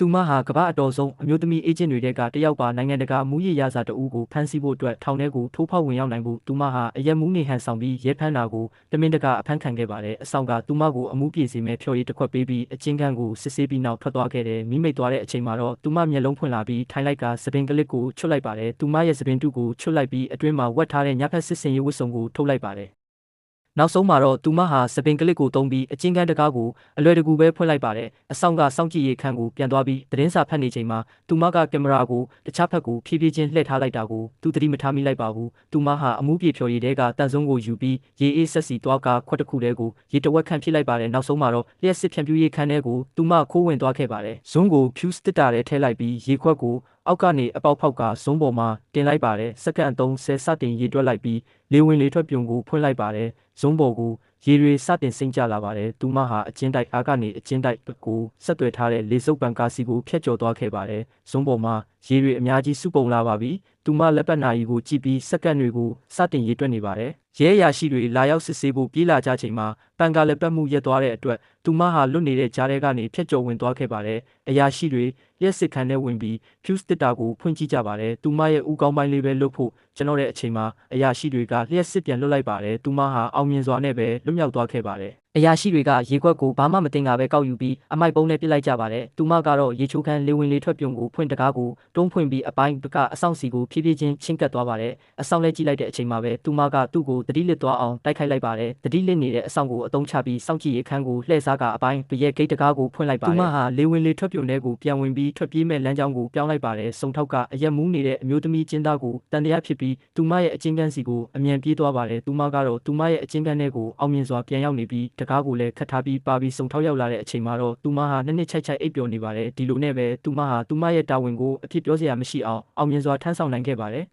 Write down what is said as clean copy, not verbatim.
သူမဟာကမ္ဘာအတော်ဆုံးအမျိုးသမီးအေဂျင့်တွေတဲကတယောက်ပါနိုင်ငံတကာမူရည်ရစာတအူးကိုဖမ်းဆီးဖို့အတွက်ထောင်ထဲကိုထိုးဖောက်ဝင်ရောက်နိုင်ဖို့သူမဟာအရက်မူးနေဟန်ဆောင်ပြီးရဲဖမ်းတာကိုတမင်တကာအဖမ်းခံခဲ့ပါတယ်အဆောင်ကသူမကိုအမှုပြေစီမဲ့ဖြော်ရည်တစ်ခွက်ပေးပြီးအချင်းကန်းကိုစစ်ဆေးပြီးနောက်ထွက်သွားခဲ့တယ်မိမိတ်သွားတဲ့အချိန်မှာတော့သူမမျက်လုံးဖွင့်လာပြီးထိုင်လိုက်ကစပင်ကလစ်ကိုချွတ်လိုက်ပါတယ်သူမရဲ့စပင်တုကိုချွတ်လိုက်ပြီးအတွင်းမှာဝတ်ထားတဲ့ညဖက်စစ်စင်ရေးဝတ်စုံကိုထုတ်လိုက်ပါတယ်နောက်ဆုံးမှာတော့သူမဟာစပင်ကလစ်ကိုတုံးပြီးအချင်းကန်းတကားကိုအလွယ်တကူပဲဖွင့်လိုက်ပါတယ်အဆောင်ကစောင့်ကြည့်ရေးခန်းကိုပြန်သွားပြီးသတင်းစာဖတ်နေချိန်မှာသူမကကင်မရာကိုတခြားဘက်ကိုဖြည်းဖြည်းချင်းလှည့်ထားလိုက်တာကိုသူသတိမထားမိလိုက်ပါဘူးသူမဟာအမှုပြေဖြော်ရည်တဲကတန်ဆုံးကိုယူပြီးရေအေးဆက်စီသွားကခွက်တစ်ခုတည်းကိုရေတဝက်ခန့်ဖြစ်လိုက်ပါတယ်နောက်ဆုံးမှာတော့လျှက်စစ်ဖြန့်ဖြူးရေးခန်းထဲကိုသူမခိုးဝင်သွားခဲ့ပါတယ်ဇွန်းကိုဖြူးစတစ်တာထဲထည့်လိုက်ပြီးရေခွက်ကိုအောက်ကနေအပေါက်ဖောက်ကဇွန်းပေါ်မှာတင်လိုက်ပါတယ်စက္ကန့်30စတင်ရေတွက်လိုက်ပြီးလေဝင်လေထွက်ပြုံကိုဖွင့်လိုက်ပါတယ်ဇွန်းပေါ်ကိုရေတွေစတင်စိမ့်ကျလာပါတယ်သူမဟာအချင်းတိုက်အားကနေအချင်းတိုက်ကိုဆက်သွယ်ထားတဲ့လေစုပ်ပံကားစီကိုဖျက်ကျော်သွားခဲ့ပါတယ်ဇွန်းပေါ်မှာရေတွေအများကြီးစုပုံလာပါပြီသူမလက်ပတ်နာရီကိုကြည့်ပြီးစက္ကန့်တွေကိုစတင်ရေတွက်နေပါတယ်ရဲအရာရှိတွေလာရောက်စစ်ဆေးဖို့ပြေးလာကြချိန်မှာပန်ကာလက်ပတ်မှုရက်သွားတဲ့အတွက်သူမဟာလွတ်နေတဲ့ကြားထဲကနေဖျက်ကျော်ဝင်သွားခဲ့ပါတယ်အရာရှိတွေလျှက်စစ်ခန်းထဲဝင်ပြီးဖြူးစတစ်တာကိုဖွင့်ကြည့်ကြပါတယ်သူမရဲ့ဥကောင်းပိုင်းလေးပဲလွတ်ဖို့ကျွန်တော်တဲ့အချိန်မှာအရာရှိတွေကလျှက်စစ်ပြန်လွတ်လိုက်ပါတယ်သူမဟာအောင်မြင်စွာနဲ့ပဲလွတ်မြောက်သွားခဲ့ပါတယ်အရာရှိတွေကရေခွက်ကိုဘာမှမတင်ကပဲကောက်ယူပြီးအမိုက်ပုံးနဲ့ပစ်လိုက်ကြပါတယ်။သူမကတော့ရေချိုးခန်းလေဝင်လေထွက်ပြုံကိုဖွင့်တကားကိုတွန်းဖွင့်ပြီးအပိုင်းကအဆောင်စီကိုဖြည်းဖြည်းချင်းချင်းကပ်သွားပါတယ်။အဆောင်လဲကြည့်လိုက်တဲ့အချိန်မှာပဲသူမကသူ့ကိုတတိလစ်သွားအောင်တိုက်ခိုက်လိုက်ပါတယ်။တတိလစ်နေတဲ့အဆောင်ကိုအသုံးချပြီးစောင့်ကြည့်ရေးခန်းကိုလှည့်စားကအပိုင်းပရဲ့ဂိတ်တကားကိုဖွင့်လိုက်ပါတယ်။သူမဟာလေဝင်လေထွက်ပြုံထဲကိုပြန်ဝင်ပြီးထွက်ပြေးမဲ့လမ်းကြောင်းကိုပြောင်းလိုက်ပါတယ်။စုံထောက်ကအရက်မူးနေတဲ့အမျိုးသမီးကျင်းသားကိုတန်တရားဖြစ်ပြီးသူမရဲ့အချင်းကန်းစီကိုအမြန်ပြေးသွားပါတယ်။သူမကတော့သူမရဲ့အချင်းကန်းထဲကိုအောင်မြင်စွာပြန်ရောက်နေပြီးတကားကိုလည်းခတ်ထားပြီးပါပြီးစုံထောက်ရောက်လာတဲ့အချိန်မှာတော့သူမဟာနှစ်ချိုက်အိပ်ပျော်နေပါတယ်ဒီလိုနဲ့ပဲသူမဟာသူမရဲ့တာဝန်ကိုအဖြစ်ပြောစရာမရှိအောင်အောင်မြင်စွာထမ်းဆောင်နိုင်ခဲ့ပါတယ်